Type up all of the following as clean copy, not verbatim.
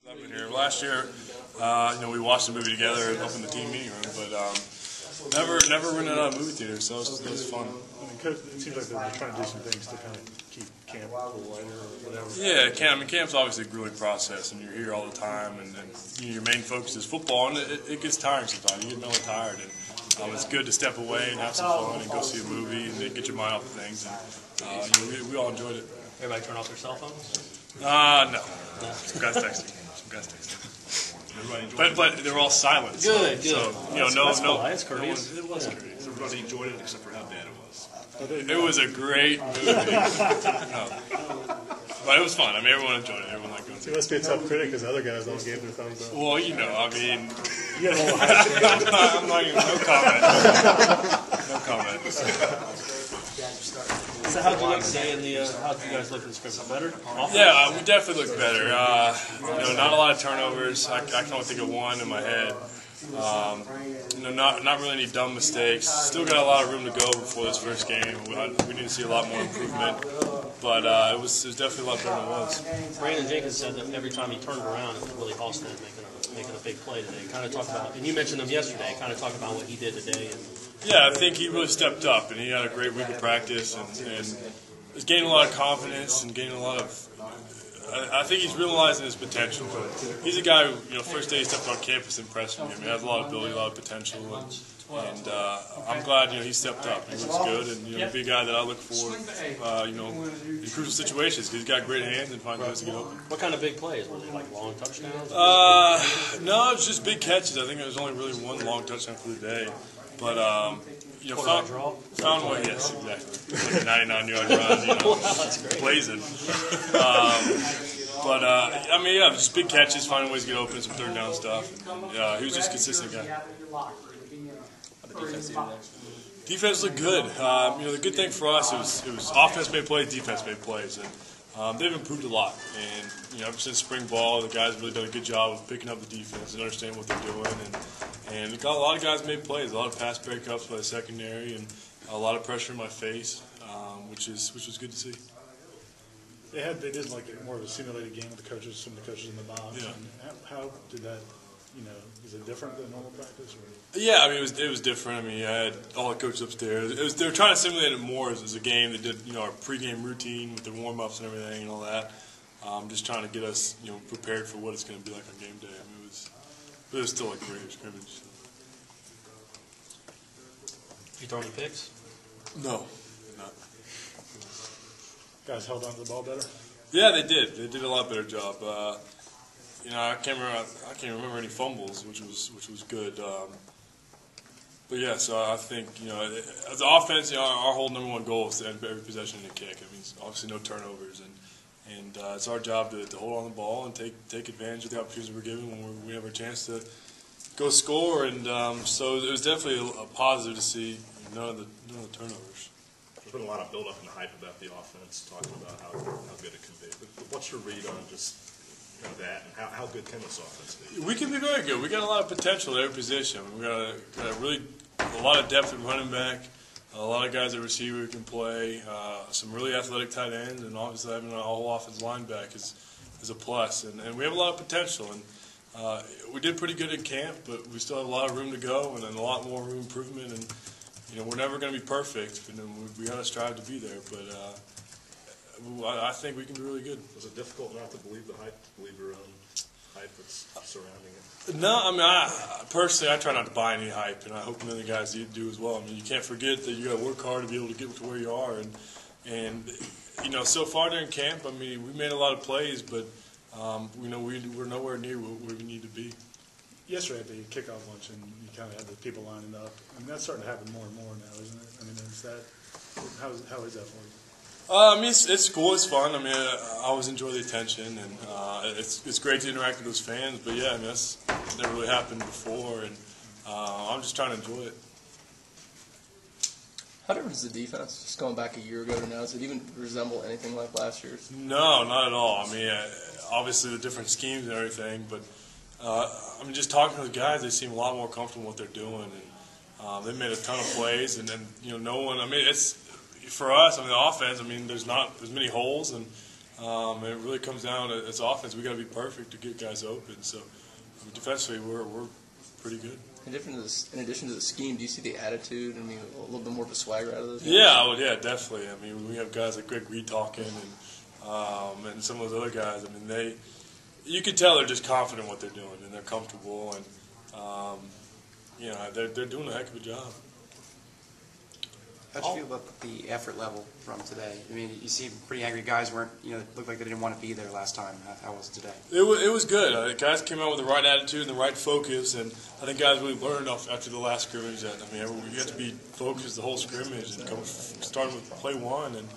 I've been here last year. We watched the movie together up in the team meeting room, but never rented out a movie theater, so it was fun. It seems like they're trying to do some things to kind of keep camp a little lighter or whatever. Yeah, camp's obviously a grueling process, and you're here all the time, and your main focus is football, and it gets tiring sometimes. You get mentally tired, and it's good to step away and have some fun and go see a movie and then get your mind off of things. And we all enjoyed it. Everybody turn off their cell phones? No. Some guys texting. But they were all silent. Good. So, That's no. That's courteous. It was courteous. Everybody enjoyed it except for how bad it was. It was a great movie. But it was fun. I mean, everyone enjoyed it. Everyone liked going to You must be a tough critic because other guys don't give their thumbs up. Well, you You get a little high. I'm not even, no comment. So how'd you look today how'd you guys look in the scrimmage? Better? Yeah, we definitely looked better. Not a lot of turnovers. I can only think of one in my head. Not really any dumb mistakes. Still got a lot of room to go before this first game. We need to see a lot more improvement. But it was definitely a lot better than it was. Brandon Jenkins said that every time he turned around, it was Willie Halstead making a big play today. Kind of talk about, and you mentioned him yesterday. Kind of talk about what he did today. Yeah, I think he really stepped up, and he had a great week of practice, and was gaining a lot of confidence and gaining a lot of. I think he's realizing his potential. He's a guy who, first day he stepped on campus, impressed me. He has a lot of ability, a lot of potential, and I'm glad he stepped up. He looks good, and he'll be a guy that I look for, in crucial situations because he's got great hands and finds ways to get open. What kind of big plays? Were they like long touchdowns? No, it's just big catches. I think there was only really one long touchdown for the day. But, found one, yes, exactly. Like a 99-yard run, Wow, that's great. Blazing. Just big catches, finding ways to get open, some third down stuff. And, he was just a consistent guy. How the defense do today? Defense looked good. The good thing for us, it was offense made plays, defense made plays. And they've improved a lot. And, ever since spring ball, the guys really done a good job of picking up the defense and understanding what they're doing. And a lot of guys made plays, a lot of pass breakups by the secondary, and a lot of pressure in my face, which was good to see. They did like more of a simulated game with some of the coaches in the box. Yeah. And how did that? Is it different than normal practice? Or? Yeah, it was different. I had all the coaches upstairs. They were trying to simulate it more as a game. They did our pregame routine with the warm ups and everything and all that. Just trying to get us prepared for what it's going to be like on game day. It was still like a regular scrimmage. Did you throw any picks? No, not. Guys held on to the ball better? Yeah, they did. They did a lot better job. I can't remember any fumbles, which was good. But yeah, so I think as an offense, our whole number one goal is to end every possession in a kick. I mean, obviously no turnovers, and it's our job to hold on the ball and take advantage of the opportunities we're given when we have a chance to go score. And so it was definitely a positive to see none of the turnovers. There's been a lot of build-up and hype about the offense, talking about how good it can be. But what's your read on just that, and how good can this offense be? We can be very good. We got a lot of potential at every position. We got a lot of depth at running back, a lot of guys at receiver who can play, some really athletic tight ends, and obviously having a whole offensive line back is a plus. And we have a lot of potential. And we did pretty good in camp, but we still have a lot of room to go and a lot more room improvement. And we're never going to be perfect, and we got to strive to be there. But I think we can be really good. Was it difficult not to believe the hype, to believe your own hype that's surrounding it? No, personally, I try not to buy any hype, and I hope the other guys do as well. You can't forget that you got to work hard to be able to get to where you are, and so far during camp, we made a lot of plays, but we're nowhere near where we need to be. Yesterday at the kickoff luncheon, you kind of had the people lining up. That's starting to happen more and more now, isn't it? How is that for you? It's cool. It's fun. I always enjoy the attention, and it's great to interact with those fans. But yeah, that's never really happened before, and I'm just trying to enjoy it. How different is the defense? Just going back a year ago to now, does it even resemble anything like last year's? No, not at all. Obviously the different schemes and everything, but just talking to the guys, they seem a lot more comfortable with what they're doing, and they made a ton of plays, and then no one. It's. For us, the offense, there's not as many holes, and And it really comes down to, as offense, we got to be perfect to get guys open. So defensively, we're pretty good. In addition to the scheme, do you see the attitude? I mean, a little bit more of a swagger out of those guys? Yeah, definitely. I mean, we have guys like Greg Reed talking, and some of those other guys. I mean, you can tell they're just confident in what they're doing, and they're comfortable, and they're doing a heck of a job. How'd you feel about the effort level from today? I mean, you seem pretty angry. Guys looked like they didn't want to be there last time. How was it today? It was good. Guys came out with the right attitude and the right focus, and I think guys really learned after the last scrimmage that, I mean, you have to be focused the whole scrimmage, and starting with play one, and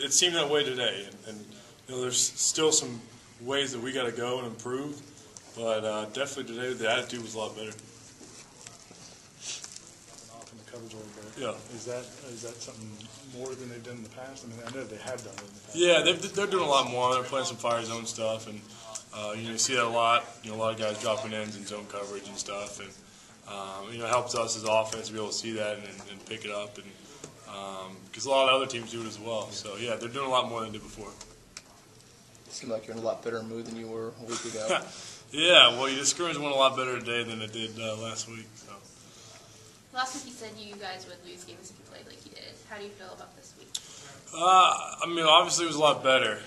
it seemed that way today. And there's still some ways that we got to go and improve, but definitely today the attitude was a lot better. Coverage a little bit. Yeah. Is that something more than they've done in the past? I mean, I know they have done it in the past. Yeah, they're doing a lot more. They're playing some fire zone stuff, and you see that a lot. A lot of guys dropping ends in zone coverage and stuff, and it helps us as offense to be able to see that and pick it up, and because a lot of other teams do it as well. So yeah, they're doing a lot more than they did before. It seemed like you're in a lot better mood than you were a week ago. Yeah, well, the scrimmage went a lot better today than it did last week. So. Last week you said you guys would lose games if you played like you did. How do you feel about this week? I mean, obviously it was a lot better.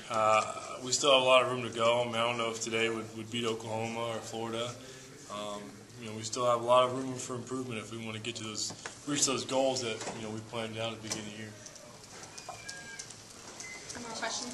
We still have a lot of room to go. I mean, I don't know if today would beat Oklahoma or Florida. We still have a lot of room for improvement if we want to get to reach those goals that we planned out at the beginning of the year. Any more questions?